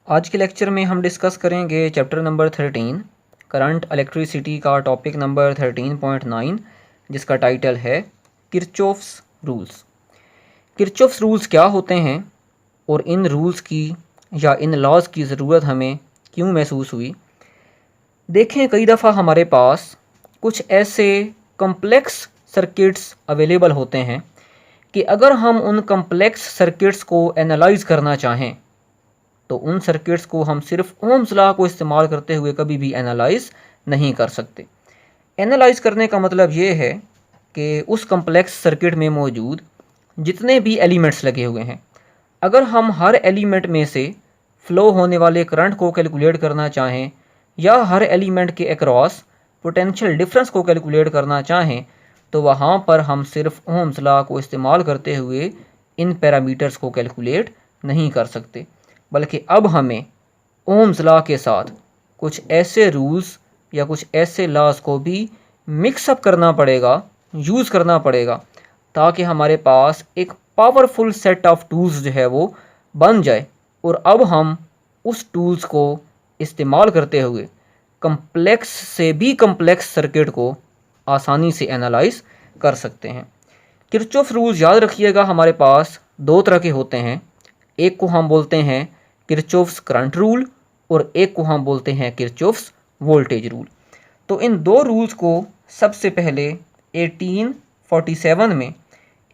आज के लेक्चर में हम डिस्कस करेंगे चैप्टर नंबर 13 करंट इलेक्ट्रिसिटी का टॉपिक नंबर 13.9 जिसका टाइटल है किरचॉफ्स रूल्स। किरचॉफ्स रूल्स क्या होते हैं और इन रूल्स की या इन लॉज की ज़रूरत हमें क्यों महसूस हुई। देखें, कई दफ़ा हमारे पास कुछ ऐसे कम्प्लेक्स सर्किट्स अवेलेबल होते हैं कि अगर हम उन कम्प्लेक्स सर्किट्स को एनालाइज करना चाहें तो उन सर्किट्स को हम सिर्फ ओम्स लॉ को इस्तेमाल करते हुए कभी भी एनालाइज नहीं कर सकते। एनालाइज करने का मतलब ये है कि उस कम्प्लेक्स सर्किट में मौजूद जितने भी एलिमेंट्स लगे हुए हैं, अगर हम हर एलिमेंट में से फ़्लो होने वाले करंट को कैलकुलेट करना चाहें या हर एलिमेंट के अक्रॉस पोटेंशियल डिफरेंस को कैलकुलेट करना चाहें तो वहाँ पर हम सिर्फ ओम्स लॉ को इस्तेमाल करते हुए इन पैरामीटर्स को कैलकुलेट नहीं कर सकते, बल्कि अब हमें ओम्स लॉ के साथ कुछ ऐसे रूल्स या कुछ ऐसे लॉज को भी मिक्सअप करना पड़ेगा, यूज़ करना पड़ेगा, ताकि हमारे पास एक पावरफुल सेट ऑफ टूल्स जो है वो बन जाए और अब हम उस टूल्स को इस्तेमाल करते हुए कम्प्लेक्स से भी कम्प्लेक्स सर्किट को आसानी से एनालाइज कर सकते हैं। किरचॉफ रूल्स याद रखिएगा, हमारे पास दो तरह के होते हैं। एक को हम बोलते हैं किरचॉफ्स करंट रूल और एक को हम बोलते हैं किरचॉफ्स वोल्टेज रूल। तो इन दो रूल्स को सबसे पहले 1847 में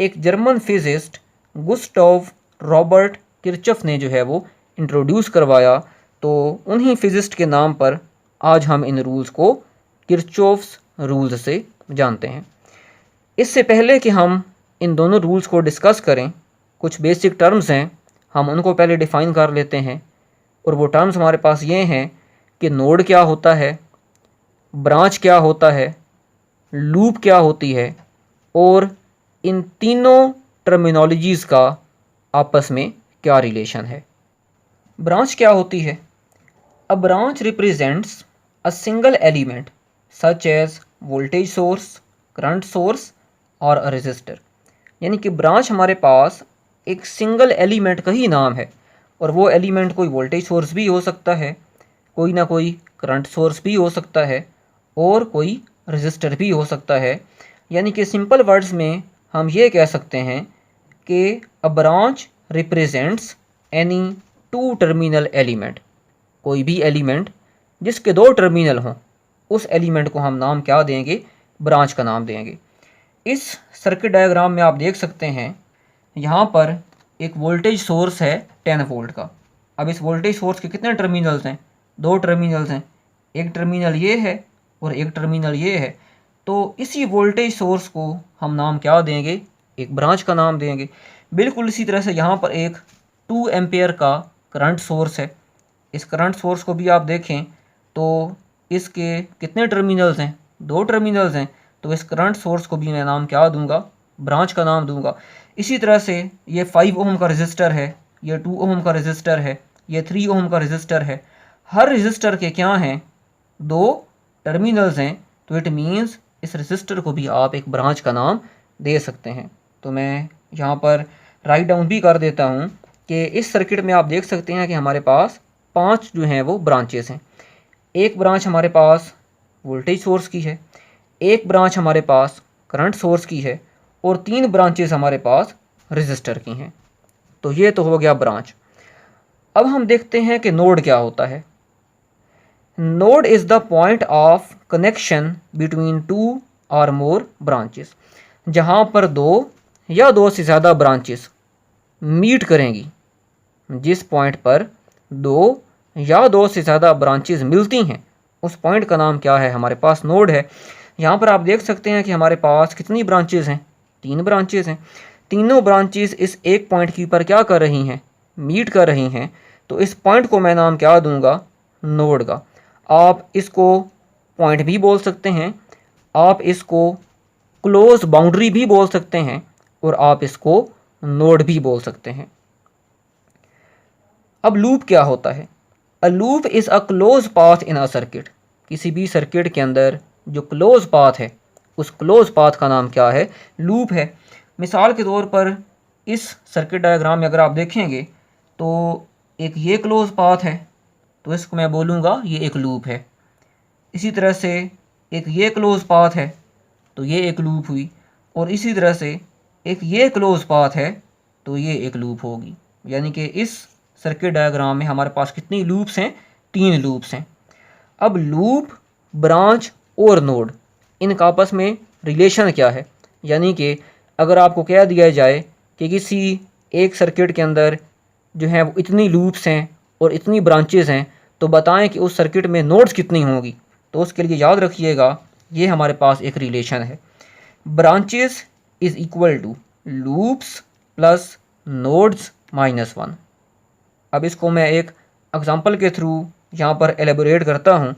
एक जर्मन फिजिस्ट गुस्टाव रॉबर्ट किरचॉफ ने जो है वो इंट्रोड्यूस करवाया। तो उन्हीं फिजिस्ट के नाम पर आज हम इन रूल्स को किरचॉफ्स रूल्स से जानते हैं। इससे पहले कि हम इन दोनों रूल्स को डिस्कस करें, कुछ बेसिक टर्म्स हैं, हम उनको पहले डिफ़ाइन कर लेते हैं। और वो टर्म्स हमारे पास ये हैं कि नोड क्या होता है, ब्रांच क्या होता है, लूप क्या होती है और इन तीनों टर्मिनोलॉजीज़ का आपस में क्या रिलेशन है। ब्रांच क्या होती है? A branch represents a single element such as voltage source, current source और अ रेजिस्टर। यानी कि ब्रांच हमारे पास एक सिंगल एलिमेंट का ही नाम है और वो एलिमेंट कोई वोल्टेज सोर्स भी हो सकता है, कोई ना कोई करंट सोर्स भी हो सकता है और कोई रेजिस्टर भी हो सकता है। यानी कि सिंपल वर्ड्स में हम ये कह सकते हैं कि अ branch represents any two terminal element. कोई भी एलिमेंट जिसके दो टर्मिनल हों, उस एलिमेंट को हम नाम क्या देंगे? ब्रांच का नाम देंगे। इस सर्किट डायग्राम में आप देख सकते हैं, यहाँ पर एक वोल्टेज सोर्स है 10 वोल्ट का। अब इस वोल्टेज सोर्स के कितने टर्मिनल्स हैं? दो टर्मिनल्स हैं, एक टर्मिनल ये है और एक टर्मिनल ये है। तो इसी वोल्टेज सोर्स को हम नाम क्या देंगे? एक ब्रांच का नाम देंगे। बिल्कुल इसी तरह से यहाँ पर एक 2 एम्पेयर का करंट सोर्स है। इस करंट सोर्स को भी आप देखें तो इसके कितने टर्मिनल्स हैं? दो टर्मिनल्स हैं। तो इस करंट सोर्स को भी मैं नाम क्या दूंगा? ब्रांच का नाम दूंगा। इसी तरह से ये 5 ओम का रजिस्टर है, ये 2 ओम का रजिस्टर है, ये 3 ओम का रजिस्टर है। हर रजिस्टर के क्या हैं? दो टर्मिनल्स हैं। तो इट मीन्स इस रजिस्टर को भी आप एक ब्रांच का नाम दे सकते हैं। तो मैं यहाँ पर राइट डाउन भी कर देता हूँ कि इस सर्किट में आप देख सकते हैं कि हमारे पास 5 जो हैं वो ब्रांचेस हैं। एक ब्रांच हमारे पास वोल्टेज सोर्स की है, एक ब्रांच हमारे पास करंट सोर्स की है और 3 ब्रांचेस हमारे पास रजिस्टर की हैं। तो ये तो हो गया ब्रांच। अब हम देखते हैं कि नोड क्या होता है। Node is the point of connection between two और मोर ब्रांचेस, जहाँ पर दो या दो से ज़्यादा ब्रांचेस मीट करेंगी। जिस पॉइंट पर दो या दो से ज़्यादा ब्रांचेस मिलती हैं, उस पॉइंट का नाम क्या है? हमारे पास नोड है। यहाँ पर आप देख सकते हैं कि हमारे पास कितनी ब्रांचेस हैं? 3 ब्रांचेस हैं। तीनों ब्रांचेस इस एक पॉइंट की पर क्या कर रही हैं? मीट कर रही हैं। तो इस पॉइंट को मैं नाम क्या दूंगा? नोड का। आप इसको पॉइंट भी बोल सकते हैं, आप इसको क्लोज बाउंड्री भी बोल सकते हैं और आप इसको नोड भी बोल सकते हैं। अब लूप क्या होता है? A loop is a close path in a circuit. किसी भी सर्किट के अंदर जो क्लोज पाथ है, उस क्लोज पाथ का नाम क्या है? लूप है। मिसाल के तौर पर इस सर्किट डायग्राम में अगर आप देखेंगे तो एक ये क्लोज पाथ है तो इसको मैं बोलूँगा ये एक लूप है। इसी तरह से एक ये क्लोज पाथ है तो ये एक लूप हुई, और इसी तरह से एक ये क्लोज पाथ है तो ये एक लूप होगी। यानी कि इस सर्किट डायग्राम में हमारे पास कितनी लूप्स हैं? 3 लूप्स हैं। अब लूप, ब्रांच और नोड, इनका आपस में रिलेशन क्या है? यानी कि अगर आपको कह दिया जाए कि किसी एक सर्किट के अंदर जो है वो इतनी लूप्स हैं और इतनी ब्रांचेस हैं, तो बताएं कि उस सर्किट में नोड्स कितनी होंगी। तो उसके लिए याद रखिएगा ये हमारे पास एक रिलेशन है, branches is equal to loops plus nodes minus 1। अब इसको मैं एक एग्जांपल के थ्रू यहाँ पर एलेबोरेट करता हूँ।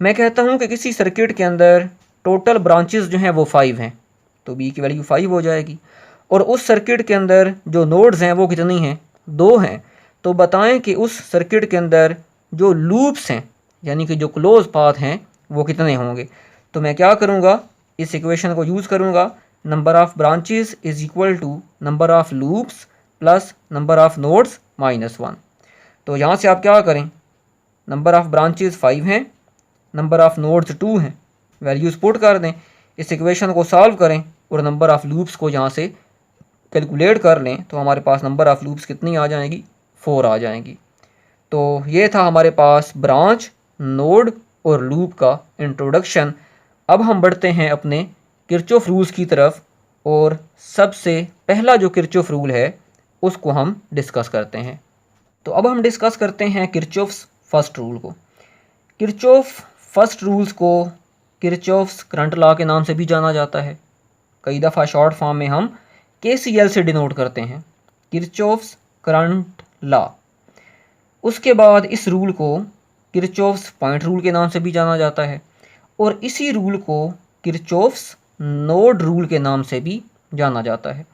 मैं कहता हूँ कि किसी सर्किट के अंदर टोटल ब्रांचेस जो हैं वो 5 हैं, तो बी की वैल्यू 5 हो जाएगी, और उस सर्किट के अंदर जो नोड्स हैं वो कितनी हैं? 2 हैं। तो बताएं कि उस सर्किट के अंदर जो लूप्स हैं यानी कि जो क्लोज पाथ हैं वो कितने होंगे। तो मैं क्या करूँगा, इस इक्वेशन को यूज़ करूँगा, number of branches is equal to number of loops plus number of nodes minus 1। तो यहाँ से आप क्या करें, नंबर ऑफ़ ब्रांचेस 5 हैं, नंबर ऑफ़ नोड्स 2 हैं, वैल्यूज़ पुट कर दें, इस इक्वेशन को सॉल्व करें और नंबर ऑफ़ लूप्स को यहाँ से कैलकुलेट कर लें तो हमारे पास नंबर ऑफ़ लूप्स कितनी आ जाएंगी? 4 आ जाएंगी। तो ये था हमारे पास ब्रांच, नोड और लूप का इंट्रोडक्शन। अब हम बढ़ते हैं अपने किरचॉफ रूल्स की तरफ, और सबसे पहला जो किरचॉफ रूल है उसको हम डिस्कस करते हैं। तो अब हम डिस्कस करते हैं किरचॉफ्स फर्स्ट रूल को। किरचॉफ फर्स्ट रूल्स को किरचॉफ्स करंट लॉ के नाम से भी जाना जाता है। कई दफ़ा शॉर्ट फॉर्म में हम KCL से डिनोट करते हैं, किरचॉफ्स करंट लॉ। उसके बाद इस रूल को किरचॉफ्स पॉइंट रूल के नाम से भी जाना जाता है, और इसी रूल को किरचॉफ्स नोड रूल के नाम से भी जाना जाता है।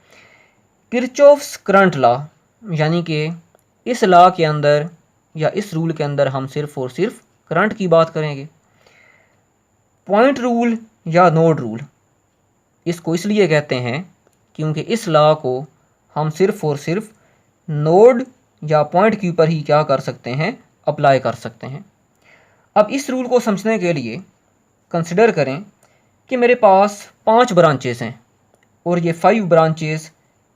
किरचॉफ्स करंट लॉ यानी कि इस लॉ के अंदर या इस रूल के अंदर हम सिर्फ और सिर्फ करंट की बात करेंगे। पॉइंट रूल या नोड रूल इसको इसलिए कहते हैं क्योंकि इस लॉ को हम सिर्फ और सिर्फ नोड या पॉइंट के ऊपर ही क्या कर सकते हैं? अप्लाई कर सकते हैं। अब इस रूल को समझने के लिए कंसिडर करें कि मेरे पास 5 ब्रांचेस हैं और ये 5 ब्रांचेस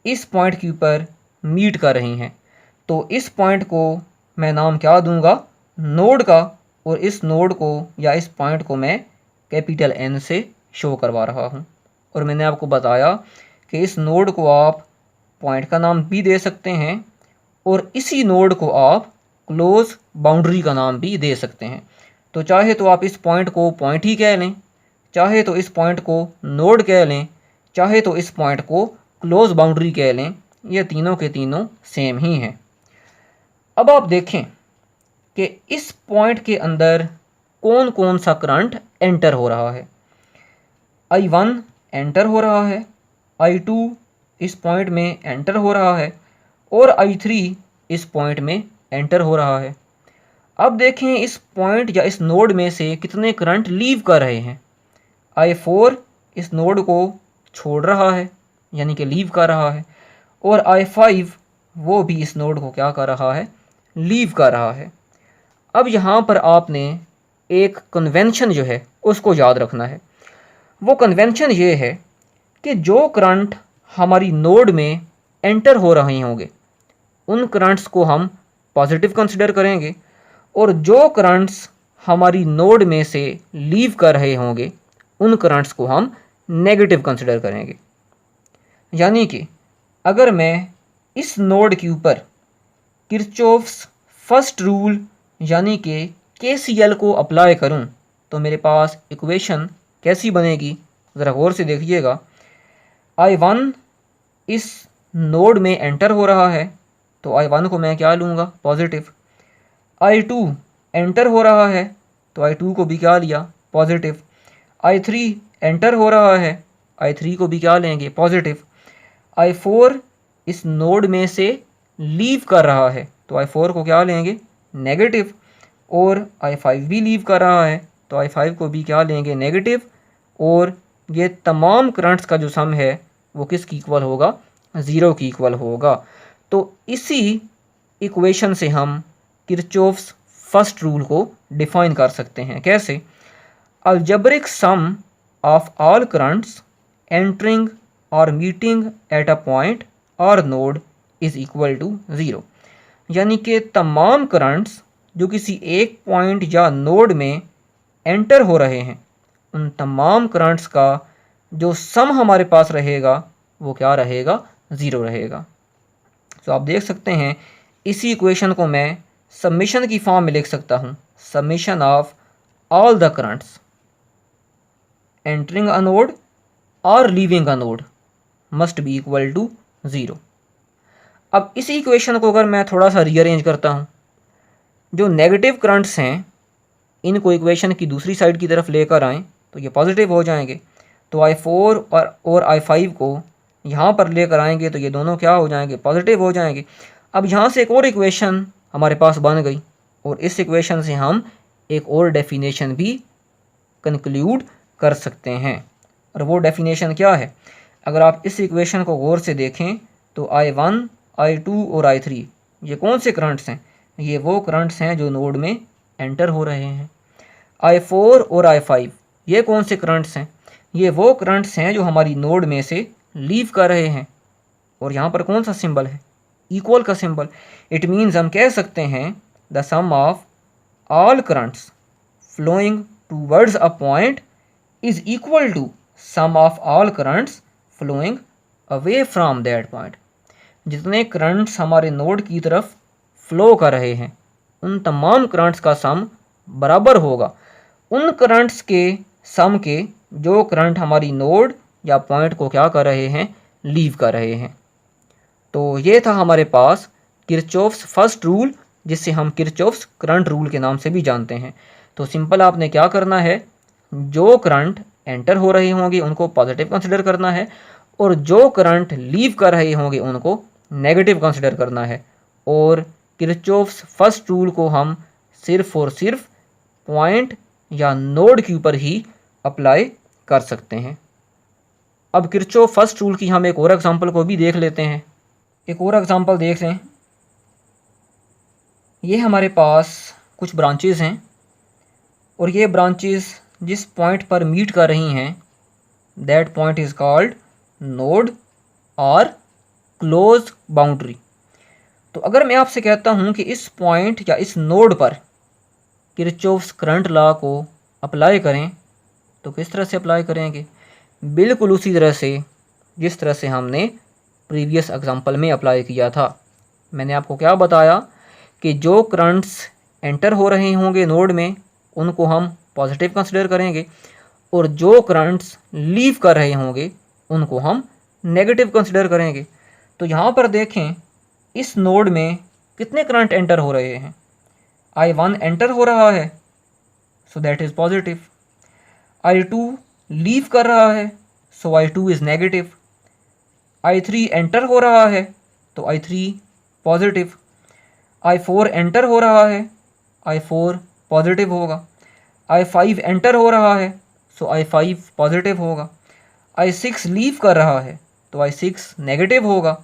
इस पॉइंट के ऊपर मीट कर रही हैं। तो इस पॉइंट को मैं नाम क्या दूंगा? नोड का, और इस नोड को या इस पॉइंट को मैं कैपिटल N से शो करवा रहा हूँ। और मैंने आपको बताया कि इस नोड को आप पॉइंट का नाम भी दे सकते हैं और इसी नोड को आप क्लोज बाउंड्री का नाम भी दे सकते हैं। तो चाहे तो आप इस पॉइंट को पॉइंट ही कह लें, चाहे तो इस पॉइंट को नोड कह लें, चाहे तो इस पॉइंट को क्लोज बाउंड्री कह लें, ये तीनों के तीनों सेम ही हैं। अब आप देखें कि इस पॉइंट के अंदर कौन कौन सा करंट एंटर हो रहा है। I1 एंटर हो रहा है, I2 इस पॉइंट में एंटर हो रहा है, और I3 इस पॉइंट में एंटर हो रहा है। अब देखें इस पॉइंट या इस नोड में से कितने करंट लीव कर रहे हैं। I4 इस नोड को छोड़ रहा है यानी कि लीव कर रहा है, और I5 वो भी इस नोड को क्या कर रहा है? लीव कर रहा है। अब यहाँ पर आपने एक कन्वेंशन जो है उसको याद रखना है। वो कन्वेंशन ये है कि जो करंट हमारी नोड में एंटर हो रहे होंगे उन करंट्स को हम पॉजिटिव कंसिडर करेंगे, और जो करंट्स हमारी नोड में से लीव कर रहे होंगे उन करंट्स को हम नेगेटिव कंसिडर करेंगे। यानी कि अगर मैं इस नोड के ऊपर किरचॉफ्स फर्स्ट रूल यानी कि KCL को अप्लाई करूं तो मेरे पास इक्वेशन कैसी बनेगी? ज़रा गौर से देखिएगा। I1 इस नोड में एंटर हो रहा है तो I1 को मैं क्या लूँगा? पॉजिटिव। I2 एंटर हो रहा है तो I2 को भी क्या लिया? पॉजिटिव। I3 एंटर हो रहा है, I3 को भी क्या लेंगे? पॉजिटिव। I4 इस नोड में से लीव कर रहा है तो I4 को क्या लेंगे? नेगेटिव। और I5 भी लीव कर रहा है तो I5 को भी क्या लेंगे? नेगेटिव। और ये तमाम करंट्स का जो सम है वो किसकी इक्वल होगा? 0 की इक्वल होगा। तो इसी इक्वेशन से हम किरचॉफ्स फर्स्ट रूल को डिफाइन कर सकते हैं। कैसे? Algebraic sum of all currents entering और मीटिंग एट अ पॉइंट और नोड इज इक्वल टू 0। यानी कि तमाम करंट्स जो किसी एक पॉइंट या नोड में एंटर हो रहे हैं, उन तमाम करंट्स का जो सम हमारे पास रहेगा वो क्या रहेगा? 0 रहेगा। तो आप देख सकते हैं इसी इक्वेशन को मैं समेशन की फॉर्म में लिख सकता हूँ। Summation of all the currents entering a node और leaving a node must be equal to 0। अब इसी इक्वेशन को अगर मैं थोड़ा सा रीअरेंज करता हूँ, जो नेगेटिव करंट्स हैं इनको इक्वेशन की दूसरी साइड की तरफ लेकर आएँ तो ये पॉजिटिव हो जाएंगे। तो I4 और I5 को यहाँ पर लेकर आएंगे तो ये दोनों क्या हो जाएंगे? पॉजिटिव हो जाएंगे। अब यहाँ से एक और इक्वेशन हमारे पास बन गई और इस इक्वेशन से हम एक और डेफिनेशन भी कंक्लूड कर सकते हैं। और वो डेफिनेशन क्या है? अगर आप इस इक्वेशन को गौर से देखें तो I1, I2 और I3 ये कौन से करंट्स हैं? ये वो करंट्स हैं जो नोड में एंटर हो रहे हैं। I4 और I5 ये कौन से करंट्स हैं? ये वो करंट्स हैं जो हमारी नोड में से लीव कर रहे हैं। और यहाँ पर कौन सा सिंबल है? इक्वल का सिंबल। इट मीन्स हम कह सकते हैं the sum of all currents flowing towards a point is equal to sum of all currents flowing away from that point. जितने करंट्स हमारे नोड की तरफ फ्लो कर रहे हैं उन तमाम करंट्स का सम बराबर होगा उन करंट्स के सम के जो करंट हमारी नोड या पॉइंट को क्या कर रहे हैं? लीव कर रहे हैं। तो ये था हमारे पास किरचॉफ्स फर्स्ट रूल, जिससे हम किरचॉफ्स करंट रूल के नाम से भी जानते हैं। तो सिंपल आपने क्या करना है, जो करंट एंटर हो रहे होंगे उनको पॉजिटिव कंसिडर करना है और जो करंट लीव कर रहे होंगे उनको नेगेटिव कंसिडर करना है। और किरचॉफ्स फर्स्ट रूल को हम सिर्फ और सिर्फ पॉइंट या नोड के ऊपर ही अप्लाई कर सकते हैं। अब किरचॉफ फर्स्ट रूल की हम एक और एग्जांपल को भी देख लेते हैं। एक और एग्जांपल देख लें। ये हमारे पास कुछ ब्रांचेस हैं और ये ब्रांचेस जिस पॉइंट पर मीट कर रही हैं that point is called node और क्लोज बाउंड्री। तो अगर मैं आपसे कहता हूँ कि इस पॉइंट या इस नोड पर किरचॉफ्स करंट लॉ को अप्लाई करें तो किस तरह से अप्लाई करेंगे? बिल्कुल उसी तरह से जिस तरह से हमने प्रीवियस एग्जांपल में अप्लाई किया था। मैंने आपको क्या बताया कि जो करंट्स एंटर हो रहे होंगे नोड में उनको हम पॉजिटिव कंसिडर करेंगे और जो करंट्स लीव कर रहे होंगे उनको हम नेगेटिव कंसिडर करेंगे। तो यहाँ पर देखें इस नोड में कितने करंट एंटर हो रहे हैं? I1 एंटर हो रहा है सो that is positive. I2 leave कर रहा है सो I2 is negative. I3 enter हो रहा है तो I3 पॉजिटिव। I4 एंटर हो रहा है I4 पॉजिटिव होगा। I5 एंटर हो रहा है सो I5 पॉजिटिव होगा। I6 लीव कर रहा है तो I6 नेगेटिव होगा।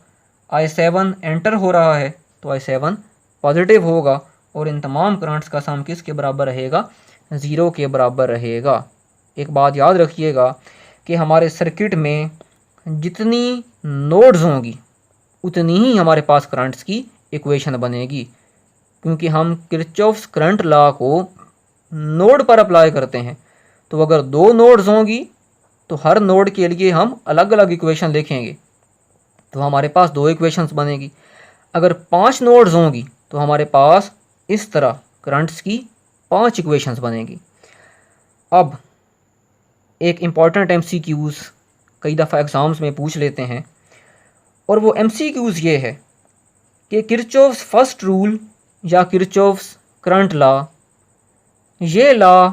I7 एंटर हो रहा है तो I7 पॉजिटिव होगा। और इन तमाम करंट्स का सम किसके बराबर रहेगा? 0 के बराबर रहेगा। एक बात याद रखिएगा कि हमारे सर्किट में जितनी नोड्स होंगी उतनी ही हमारे पास करंट्स की इक्वेशन बनेगी, क्योंकि हम किरचॉफ्स करंट लॉ को नोड पर अप्लाई करते हैं। तो अगर 2 नोड्स होंगी तो हर नोड के लिए हम अलग अलग इक्वेशन लिखेंगे तो हमारे पास 2 इक्वेशंस बनेगी। अगर 5 नोड्स होंगी तो हमारे पास इस तरह करंट्स की 5 इक्वेशंस बनेगी। अब एक इम्पॉर्टेंट MCQs कई दफ़ा एग्ज़ाम्स में पूछ लेते हैं और वो MCQs ये है कि किरचॉफ्स फर्स्ट रूल या किरचॉफ्स करंट लॉ, ये लॉ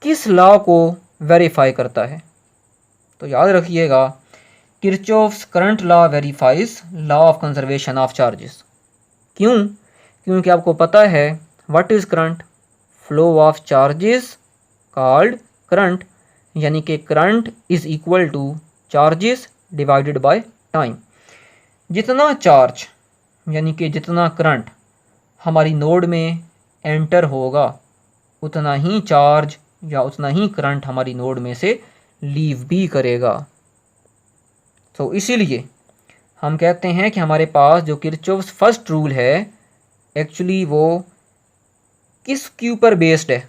किस लॉ को वेरीफाई करता है? तो याद रखिएगा Kirchhoff's current law verifies law of conservation of charges. क्यों? क्योंकि आपको पता है what is current? Flow of charges called current, यानी कि current is equal two charges divided by time. जितना चार्ज यानी कि जितना करंट हमारी नोड में एंटर होगा उतना ही चार्ज या उतना ही करंट हमारी नोड में से लीव भी करेगा। तो इसीलिए हम कहते हैं कि हमारे पास जो किरचॉफ्स फर्स्ट रूल है एक्चुअली वो किसके ऊपर बेस्ड है,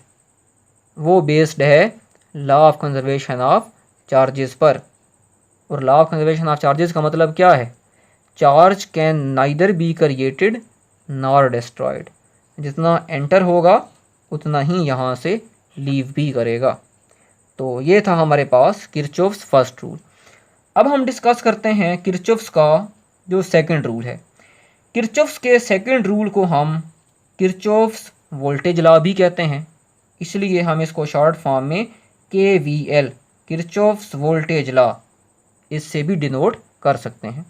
वो बेस्ड है law of conservation of charges पर। और law of conservation of charges का मतलब क्या है? Charge can neither be created nor destroyed. जितना एंटर होगा उतना ही यहाँ से लीव भी करेगा। तो ये था हमारे पास किरचॉफ्स फर्स्ट रूल। अब हम डिस्कस करते हैं किरचॉफ्स का जो सेकंड रूल है। किरचॉफ्स के सेकंड रूल को हम किरचॉफ्स वोल्टेज लॉ भी कहते हैं, इसलिए हम इसको शॉर्ट फॉर्म में KVL किरचॉफ्स वोल्टेज लॉ इससे भी डिनोट कर सकते हैं।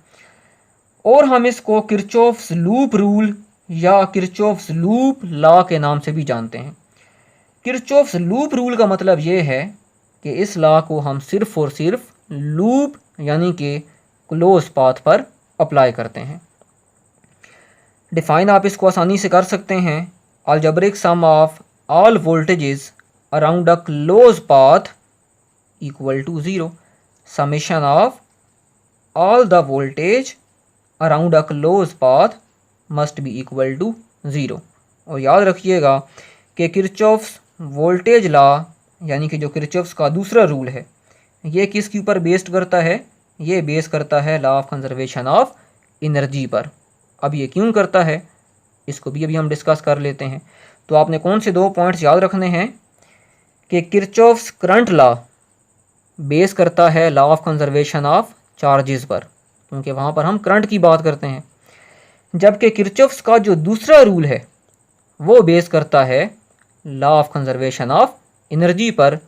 और हम इसको किरचॉफ्स लूप रूल या किरचॉफ्स लूप लॉ के नाम से भी जानते हैं। किरचॉफ्स लूप रूल का मतलब ये है कि इस लॉ को हम सिर्फ और सिर्फ लूप यानी कि क्लोज पाथ पर अप्लाई करते हैं। डिफाइन आप इसको आसानी से कर सकते हैं, algebraic sum of all voltages around a close path equal to 0, summation of all the voltage around a close path must be equal to 0। और याद रखिएगा कि किरचॉफ्स वोल्टेज लॉ यानी कि जो किरचॉफ्स का दूसरा रूल है ये किसके ऊपर बेस्ड करता है? ये बेस करता है law of conservation of energy पर। अब ये क्यों करता है इसको भी अभी हम डिस्कस कर लेते हैं। तो आपने कौन से 2 पॉइंट्स याद रखने हैं कि किरचॉफ्स करंट लॉ बेस करता है law of conservation of charges पर, क्योंकि वहाँ पर हम करंट की बात करते हैं, जबकि किरचॉफ्स का जो दूसरा रूल है वो बेस करता है law of conservation of energy पर।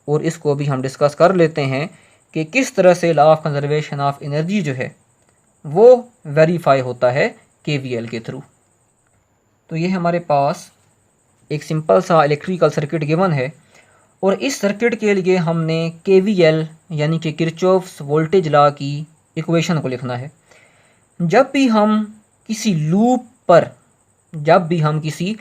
और इसको भी हम डिस्कस कर लेते हैं कि किस तरह से law of conservation of energy जो है वो वेरीफाई होता है KVL के थ्रू। तो ये हमारे पास एक सिंपल सा इलेक्ट्रिकल सर्किट गिवन है और इस सर्किट के लिए हमने KVL यानी कि किरचॉफ्स वोल्टेज लॉ की इक्वेशन को लिखना है। जब भी हम किसी लूप पर, जब भी हम किसी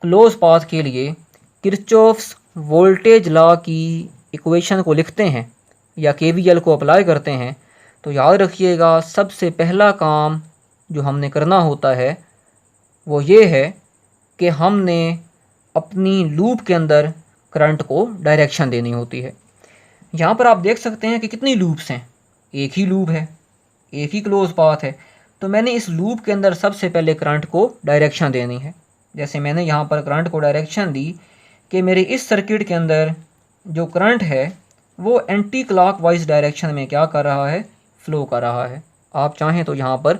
क्लोज पाथ के लिए किरचॉफ्स वोल्टेज लॉ की इक्वेशन को लिखते हैं या KVL को अप्लाई करते हैं, तो याद रखिएगा सबसे पहला काम जो हमने करना होता है वो ये है कि हमने अपनी लूप के अंदर करंट को डायरेक्शन देनी होती है। यहाँ पर आप देख सकते हैं कि कितनी लूप्स हैं, एक ही लूप है, एक ही क्लोज पाथ है। तो मैंने इस लूप के अंदर सबसे पहले करंट को डायरेक्शन देनी है। जैसे मैंने यहाँ पर करंट को डायरेक्शन दी कि मेरे इस सर्किट के अंदर जो करंट है वो एंटी क्लॉकवाइज डायरेक्शन में क्या कर रहा है? फ्लो कर रहा है। आप चाहें तो यहाँ पर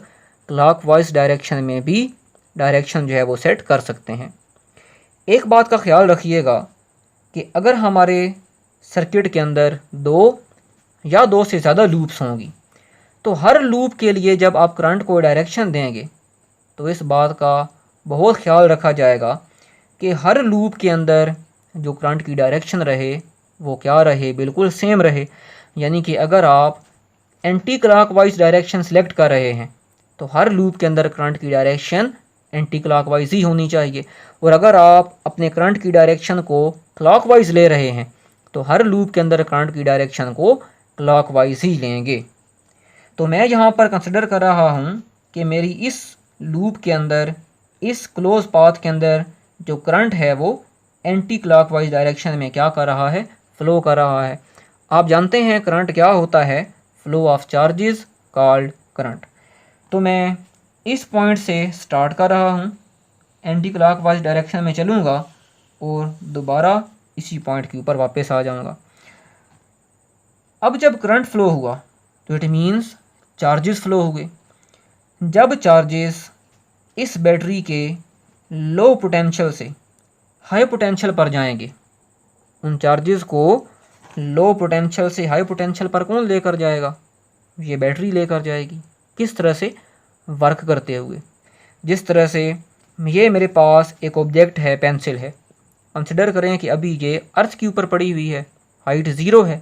क्लॉकवाइज डायरेक्शन में भी डायरेक्शन जो है वो सेट कर सकते हैं। एक बात का ख्याल रखिएगा कि अगर हमारे सर्किट के अंदर 2 या 2 से ज़्यादा लूप्स होंगी तो हर लूप के लिए जब आप करंट को डायरेक्शन देंगे तो इस बात का बहुत ख्याल रखा जाएगा कि हर लूप के अंदर जो करंट की डायरेक्शन रहे वो क्या रहे? बिल्कुल सेम रहे। यानी कि अगर आप एंटी क्लॉकवाइज डायरेक्शन सेलेक्ट कर रहे हैं तो हर लूप के अंदर करंट की डायरेक्शन एंटी क्लॉकवाइज ही होनी चाहिए, और अगर आप अपने करंट की डायरेक्शन को क्लॉकवाइज ले रहे हैं तो हर लूप के अंदर करंट की डायरेक्शन को क्लॉकवाइज ही लेंगे। तो मैं यहाँ पर कंसिडर कर रहा हूँ कि मेरी इस लूप के अंदर, इस क्लोज पाथ के अंदर जो करंट है वो एंटी क्लॉकवाइज डायरेक्शन में क्या कर रहा है? फ्लो कर रहा है। आप जानते हैं करंट क्या होता है? Flow of charges called current. तो मैं इस पॉइंट से स्टार्ट कर रहा हूँ, एंटी क्लॉकवाइज डायरेक्शन में चलूँगा और दोबारा इसी पॉइंट के ऊपर वापस आ जाऊँगा। अब जब करंट फ्लो हुआ तो इट मीन्स चार्जेस फ्लो हो गए। जब चार्जेस इस बैटरी के लो पोटेंशियल से हाई पोटेंशियल पर जाएंगे, उन चार्जेस को लो पोटेंशियल से हाई पोटेंशियल पर कौन लेकर जाएगा? ये बैटरी लेकर जाएगी। किस तरह से? वर्क करते हुए। जिस तरह से ये मेरे पास एक ऑब्जेक्ट है, पेंसिल है, कंसिडर करें कि अभी ये अर्थ के ऊपर पड़ी हुई है, हाइट 0 है,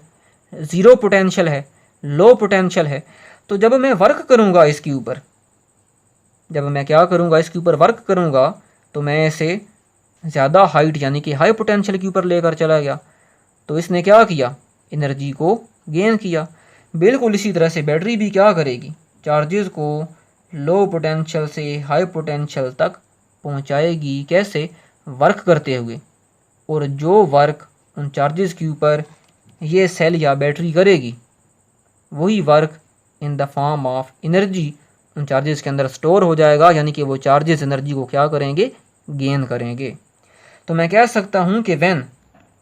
0 पोटेंशियल है, लो पोटेंशियल है। तो जब मैं वर्क करूँगा इसके ऊपर जब मैं क्या करूँगा, इसके ऊपर वर्क करूँगा, तो मैं इसे ज़्यादा हाइट यानी कि हाई पोटेंशियल के ऊपर लेकर चला गया, तो इसने क्या किया, एनर्जी को गेन किया। बिल्कुल इसी तरह से बैटरी भी क्या करेगी, चार्जेस को लो पोटेंशियल से हाई पोटेंशियल तक पहुंचाएगी। कैसे, वर्क करते हुए। और जो वर्क उन चार्जेस के ऊपर ये सेल या बैटरी करेगी, वही work in the form of energy उन चार्जेस के अंदर स्टोर हो जाएगा, यानी कि वो चार्जेस एनर्जी को क्या करेंगे, गेन करेंगे। तो मैं कह सकता हूँ कि when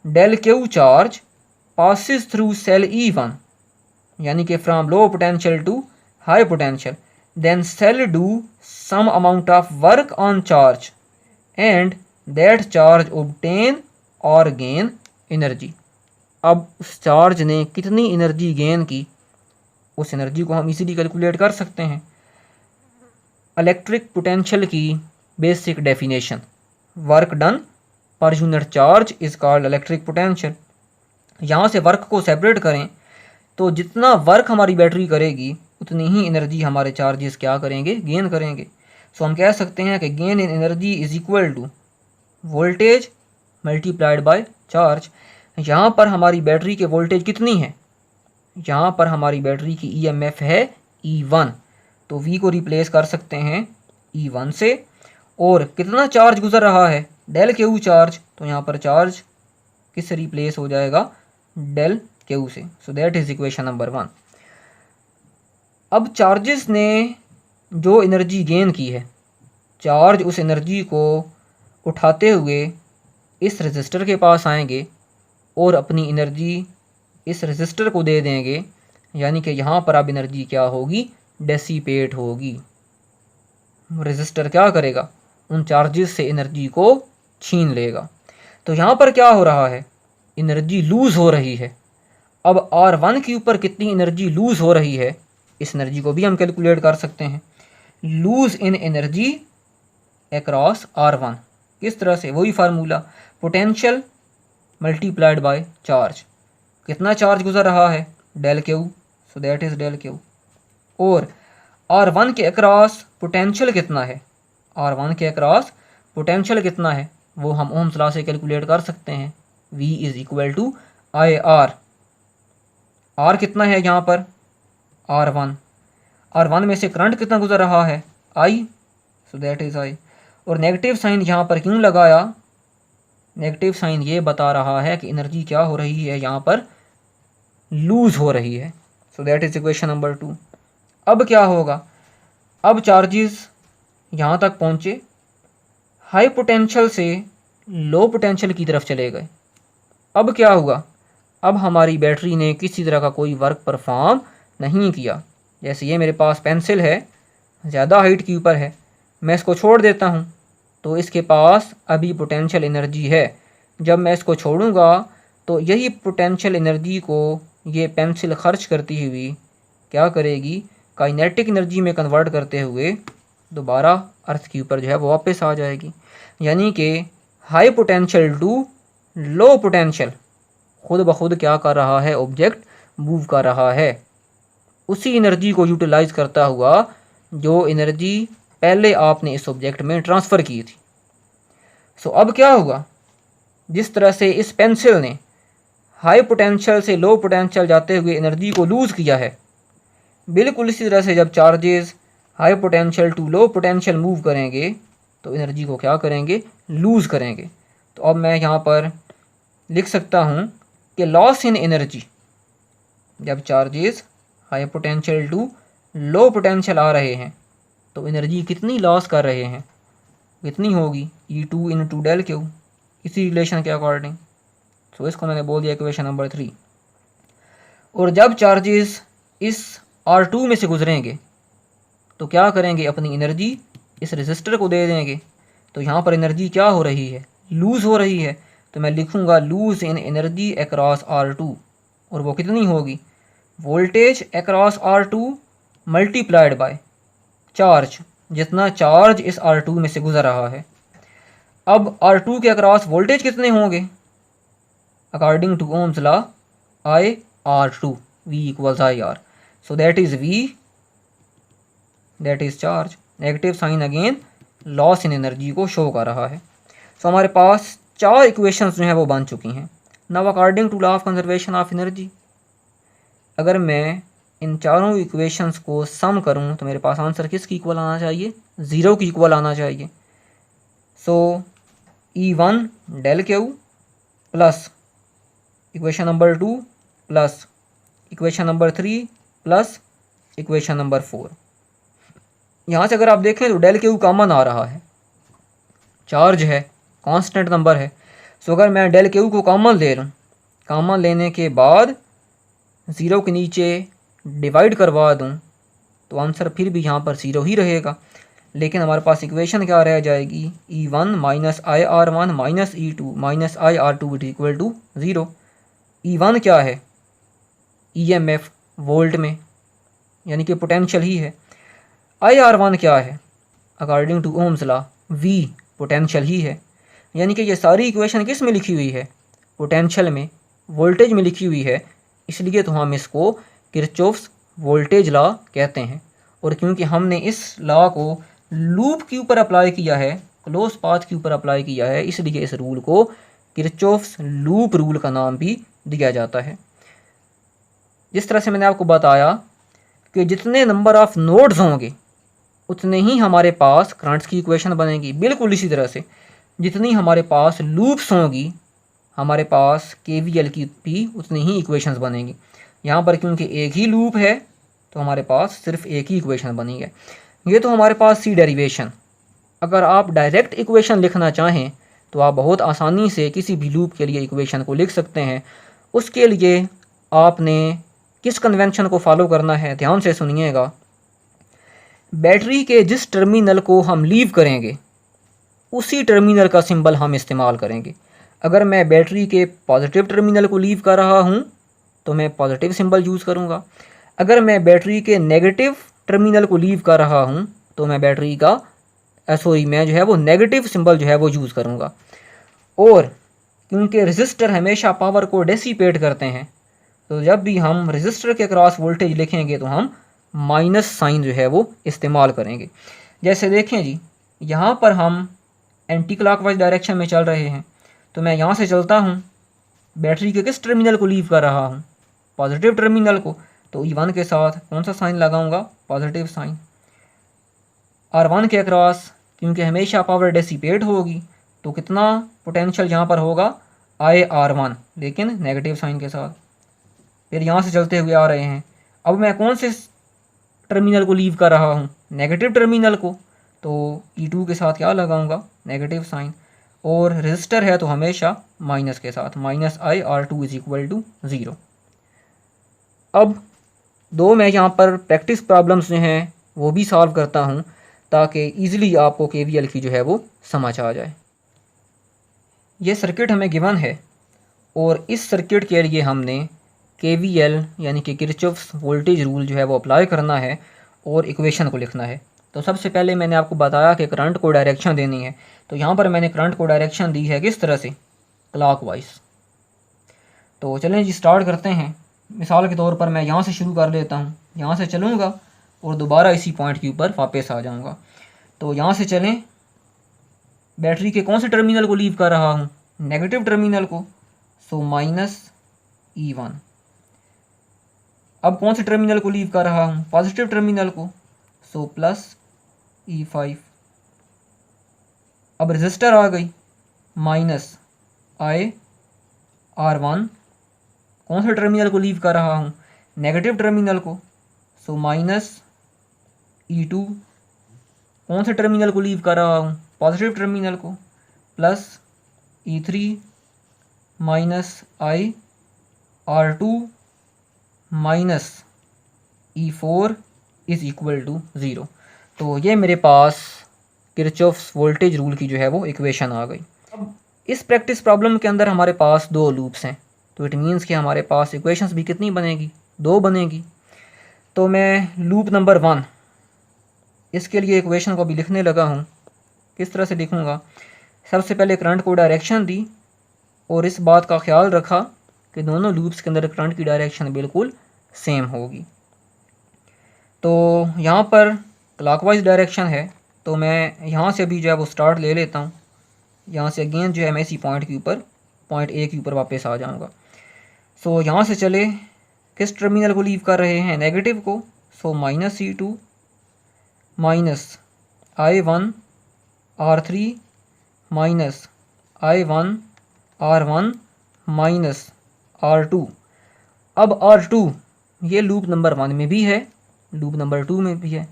del Q charge passes through cell E1, यानी कि from low potential to high potential, then cell do some amount of work on charge and that charge obtain और गेन एनर्जी। अब उस चार्ज ने कितनी एनर्जी गेन की, उस energy को हम इजीली कैलकुलेट कर सकते हैं। इलेक्ट्रिक पोटेंशियल की basic definition, work done per unit charge is called electric potential. यहाँ से वर्क को सेपरेट करें तो जितना वर्क हमारी बैटरी करेगी उतनी ही एनर्जी हमारे चार्जेस क्या करेंगे, गेन करेंगे। सो हम कह सकते हैं कि gain in energy is equal to voltage multiplied by charge. यहाँ पर हमारी बैटरी के वोल्टेज कितनी है, यहाँ पर हमारी बैटरी की ईएमएफ है E1, तो V को रिप्लेस कर सकते हैं E1 से। और कितना चार्ज गुजर रहा है, डेल क्यू चार्ज, तो यहाँ पर चार्ज किससे रिप्लेस हो जाएगा, डेल क्यू से। So that is equation number 1। अब चार्जेस ने जो एनर्जी गेन की है, चार्ज उस एनर्जी को उठाते हुए इस रजिस्टर के पास आएंगे और अपनी एनर्जी इस रजिस्टर को दे देंगे, यानी कि यहाँ पर अब एनर्जी क्या होगी, डेसीपेट होगी। रजिस्टर क्या करेगा, उन चार्जेस से एनर्जी को छीन लेगा। तो यहाँ पर क्या हो रहा है, एनर्जी लूज़ हो रही है। अब R1 के ऊपर कितनी एनर्जी लूज़ हो रही है, इस एनर्जी को भी हम कैलकुलेट कर सकते हैं। लूज़ इन एनर्जी अक्रॉस R1, किस तरह से, वही formula, potential multiplied by charge. कितना चार्ज गुजर रहा है, del Q, so that is del Q. और R1 के अक्रॉस पोटेंशियल कितना है, R1 के अक्रॉस पोटेंशियल कितना है, वो हम ओम्स लॉ से कैलकुलेट कर सकते हैं। V is equal to I R. R कितना है यहाँ पर, R1। R1 में से करंट कितना गुजर रहा है, I, so that is I। और नेगेटिव साइन यहाँ पर क्यों लगाया, नेगेटिव साइन ये बता रहा है कि एनर्जी क्या हो रही है, यहाँ पर लूज़ हो रही है। सो दैट इज़ इक्वेशन नंबर 2। अब क्या होगा, अब चार्जेस यहाँ तक पहुँचे, हाई पोटेंशियल से लो पोटेंशियल की तरफ चले गए। अब क्या हुआ, अब हमारी बैटरी ने किसी तरह का कोई वर्क परफॉर्म नहीं किया। जैसे ये मेरे पास पेंसिल है, ज़्यादा हाइट के ऊपर है, मैं इसको छोड़ देता हूँ तो इसके पास अभी पोटेंशियल एनर्जी है। जब मैं इसको छोड़ूंगा तो यही पोटेंशियल एनर्जी को ये पेंसिल खर्च करती हुई क्या करेगी, काइनेटिक एनर्जी में कन्वर्ट करते हुए दोबारा अर्थ के ऊपर जो है वो वापस आ जाएगी। यानी कि high potential to low potential खुद ब खुद क्या कर रहा है, ऑब्जेक्ट मूव कर रहा है, उसी एनर्जी को यूटिलाइज करता हुआ जो एनर्जी पहले आपने इस ऑब्जेक्ट में ट्रांसफ़र की थी। सो अब क्या हुआ, जिस तरह से इस पेंसिल ने हाई पोटेंशियल से लो पोटेंशियल जाते हुए एनर्जी को लूज़ किया है, बिल्कुल इसी तरह से जब charges high potential to low potential move करेंगे तो एनर्जी को क्या करेंगे, लूज़ करेंगे। तो अब मैं यहाँ पर लिख सकता हूँ कि लॉस इन एनर्जी, जब charges high potential to low potential आ रहे हैं तो एनर्जी कितनी लॉस कर रहे हैं, कितनी होगी, E2 × डेल क्यू, इसी रिलेशन के अकॉर्डिंग। तो इसको मैंने बोल दिया इक्वेशन नंबर 3। और जब चार्जेस इस R2 में से गुजरेंगे तो क्या करेंगे, अपनी एनर्जी इस रेजिस्टर को दे देंगे। तो यहाँ पर एनर्जी क्या हो रही है, लूज़ हो रही है। तो मैं लिखूँगा लूज़ इन एनर्जी अक्रॉस R2, और वो कितनी होगी, voltage across R2 multiplied by charge, जितना चार्ज इस R2 में से गुजर रहा है। अब R2 के अक्रॉस वोल्टेज कितने होंगे, according to Ohm's law IR2, V equals IR। So that is V, that is charge. Negative sign again loss in energy को शो कर रहा है। सो हमारे पास 4 इक्वेशंस जो हैं वो बन चुकी हैं। Now according to law of conservation of energy, अगर मैं इन चारों इक्वेशंस को सम करूं तो मेरे पास आंसर किसकी इक्वल आना चाहिए? 0 की इक्वल आना चाहिए। So E1 del Q plus equation number 2 plus equation number 3 plus equation number 4। यहाँ से अगर आप देखें तो डेल क्यू कॉमन आ रहा है, चार्ज है, कांस्टेंट नंबर है। सो अगर मैं डेल क्यू को कॉमन ले लूँ, कॉमन लेने के बाद 0 के नीचे डिवाइड करवा दूँ तो आंसर फिर भी यहाँ पर 0 ही रहेगा। लेकिन हमारे पास इक्वेशन क्या रह जाएगी? E1 minus IR1 minus E2 minus IR2 is equal to 0। E1 क्या है? EMF वोल्ट में, यानी कि पोटेंशियल ही है। IR1 क्या है? According to Ohm's law V potential ही है। यानी कि ये सारी इक्वेशन किस में लिखी हुई है? पोटेंशियल में, वोल्टेज में लिखी हुई है। इसलिए तो हम इसको किरचॉफ्स वोल्टेज लॉ कहते हैं। और क्योंकि हमने इस लॉ को लूप के ऊपर अप्लाई किया है, क्लोज पाथ के ऊपर अप्लाई किया है, इसलिए इस रूल को किरचॉफ्स लूप रूल का नाम भी दिया जाता है। जिस तरह से मैंने आपको बताया कि जितने नंबर ऑफ नोड्स होंगे उतने ही हमारे पास करंट्स की इक्वेशन बनेगी। बिल्कुल इसी तरह से जितनी हमारे पास लूप्स होंगी, हमारे पास KVL की भी उतनी ही इक्वेशंस बनेंगी। यहाँ पर क्योंकि एक ही लूप है तो हमारे पास सिर्फ एक ही इक्वेशन बनी है। ये तो हमारे पास सी डेरिवेशन। अगर आप डायरेक्ट इक्वेशन लिखना चाहें तो आप बहुत आसानी से किसी भी लूप के लिए इक्वेशन को लिख सकते हैं। उसके लिए आपने किस कन्वेंशन को फॉलो करना है, ध्यान से सुनिएगा। बैटरी के जिस टर्मिनल को हम लीव करेंगे उसी टर्मिनल का सिंबल हम इस्तेमाल करेंगे। अगर मैं बैटरी के पॉजिटिव टर्मिनल को लीव कर रहा हूँ तो मैं पॉजिटिव सिंबल यूज़ करूँगा। अगर मैं बैटरी के नेगेटिव टर्मिनल को लीव कर रहा हूँ तो मैं बैटरी का मैं जो है वो नेगेटिव सिंबल जो है वो यूज़ करूँगा। और क्योंकि रेजिस्टर हमेशा पावर को डेसिपेट करते हैं तो जब भी हम रेजिस्टर के क्रॉस वोल्टेज लिखेंगे तो हम माइनस साइन जो है वो इस्तेमाल करेंगे। जैसे देखें जी, यहाँ पर हम एंटी क्लॉकवाइज डायरेक्शन में चल रहे हैं तो मैं यहाँ से चलता हूँ, बैटरी के किस टर्मिनल को लीव कर रहा हूँ? पॉजिटिव टर्मिनल को। तो E1 के साथ कौन सा साइन लगाऊंगा? Positive sign. R1 के अक्रॉस क्योंकि हमेशा पावर डेसिपेट होगी तो कितना पोटेंशियल यहाँ पर होगा? IR1, लेकिन नेगेटिव साइन के साथ। फिर यहाँ से चलते हुए आ रहे हैं, अब मैं कौन से टर्मिनल को लीव कर रहा हूँ? नेगेटिव टर्मिनल को। तो E2 के साथ क्या लगाऊंगा? Negative sign. और रेजिस्टर है तो हमेशा माइनस के साथ, minus IR2 is equal to 0। अब दो मैं यहाँ पर प्रैक्टिस प्रॉब्लम्स जो हैं वो भी सॉल्व करता हूँ ताकि ईज़िली आपको KVL की जो है वो समझ आ जाए। ये सर्किट हमें गिवन है और इस सर्किट के लिए हमने KVL यानी कि किरचॉफ्स वोल्टेज रूल जो है वो अप्लाई करना है और इक्वेशन को लिखना है। तो सबसे पहले मैंने आपको बताया कि करंट को डायरेक्शन देनी है, तो यहाँ पर मैंने करंट को डायरेक्शन दी है किस तरह से? क्लॉकवाइज। तो चलें जी स्टार्ट करते हैं। मिसाल के तौर पर मैं यहाँ से शुरू कर लेता हूँ, यहाँ से चलूँगा और दोबारा इसी पॉइंट के ऊपर वापस आ जाऊँगा। तो यहाँ से चलें, बैटरी के कौन से टर्मिनल को लीव कर रहा हूँ? नेगेटिव टर्मिनल को। So minus E1। अब कौन से टर्मिनल को लीव कर रहा हूँ? पॉजिटिव टर्मिनल को। So plus E5। अब रेजिस्टर आ गई, माइनस IR1। कौन से टर्मिनल को लीव कर रहा हूँ? नेगेटिव टर्मिनल को। So minus E2। कौन से टर्मिनल को लीव कर रहा हूँ? पॉजिटिव टर्मिनल को। Plus E3 minus IR2 minus E4 is equal to 0। तो ये मेरे पास किरचॉफ्स वोल्टेज रूल की जो है वो इक्वेशन आ गई। अब इस प्रैक्टिस प्रॉब्लम के अंदर हमारे पास 2 लूप्स हैं, तो इट मीन्स कि हमारे पास इक्वेशंस भी कितनी बनेगी? 2 बनेगी। तो मैं लूप नंबर 1 इसके लिए इक्वेशन को भी लिखने लगा हूँ। किस तरह से लिखूँगा? सबसे पहले करंट को डायरेक्शन दी और इस बात का ख्याल रखा कि दोनों लूप्स के अंदर करंट की डायरेक्शन बिल्कुल सेम होगी। तो यहाँ पर क्लॉकवाइज डायरेक्शन है, तो मैं यहाँ से भी जो है वो स्टार्ट ले लेता हूँ। यहाँ से अगेन जो है मैं इसी पॉइंट के ऊपर, पॉइंट ए के ऊपर वापस आ जाऊँगा। सो यहाँ से चले, किस टर्मिनल को लीव कर रहे हैं? नेगेटिव को। सो -C2 minus I1 R3 minus I1 R1 minus R2। अब R2 ये लूप नंबर 1 में भी है, लूप नंबर 2 में भी है।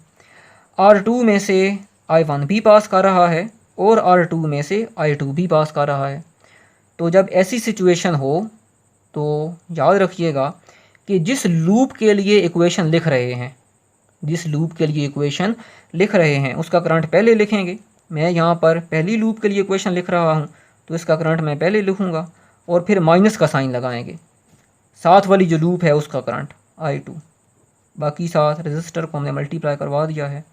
R2 में से I1 भी पास कर रहा है और R2 में से I2 भी पास कर रहा है। तो जब ऐसी सिचुएशन हो तो याद रखिएगा कि जिस लूप के लिए इक्वेशन लिख रहे हैं, जिस लूप के लिए इक्वेशन लिख रहे हैं उसका करंट पहले लिखेंगे। मैं यहाँ पर पहली लूप के लिए इक्वेशन लिख रहा हूँ तो इसका करंट मैं पहले लिखूँगा और फिर माइनस का साइन लगाएंगे। साथ वाली जो लूप है उसका करंट I2, बाकी साथ रेजिस्टर को हमने मल्टीप्लाई करवा दिया है।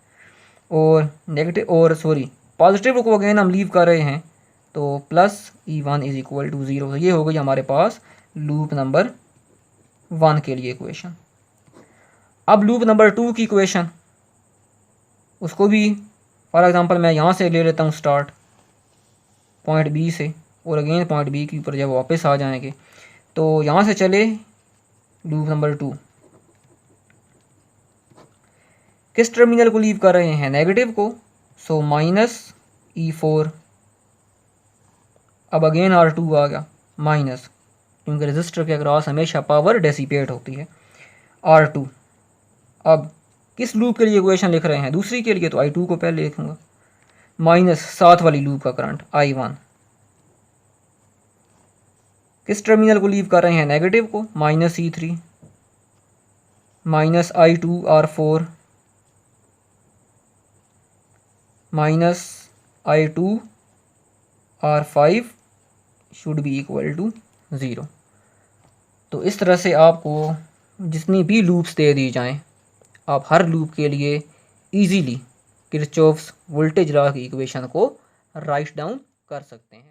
और नेगेटिव और पॉजिटिव को अगेन हम लीव कर रहे हैं, तो plus E1 is equal to 0। ये हो गई हमारे पास लूप नंबर 1 के लिए इक्वेशन। अब लूप नंबर 2 की इक्वेशन, उसको भी फॉर एग्जांपल मैं यहाँ से ले लेता हूँ स्टार्ट पॉइंट बी से, और अगेन पॉइंट बी के ऊपर जब वापस आ जाएंगे तो यहाँ से चले लूप नंबर 2, किस टर्मिनल को लीव कर रहे हैं? नेगेटिव को। सो -E4। अब अगेन R2 आ गया माइनस, क्योंकि रेजिस्टर के अक्रॉस हमेशा पावर डेसिपेट होती है। R2 अब किस लूप के लिए इक्वेशन लिख रहे हैं? दूसरी के लिए, तो I2 को पहले लिखूंगा, माइनस साथ वाली लूप का करंट I1। किस टर्मिनल को लीव कर रहे हैं? नेगेटिव को। -E3 minus I2 R4 minus I2 R5 should be equal to 0। तो इस तरह से आपको जितनी भी लूप्स दे दी जाएं, आप हर लूप के लिए इजीली किरचॉफ्स वोल्टेज लॉ की इक्वेशन को राइट डाउन कर सकते हैं।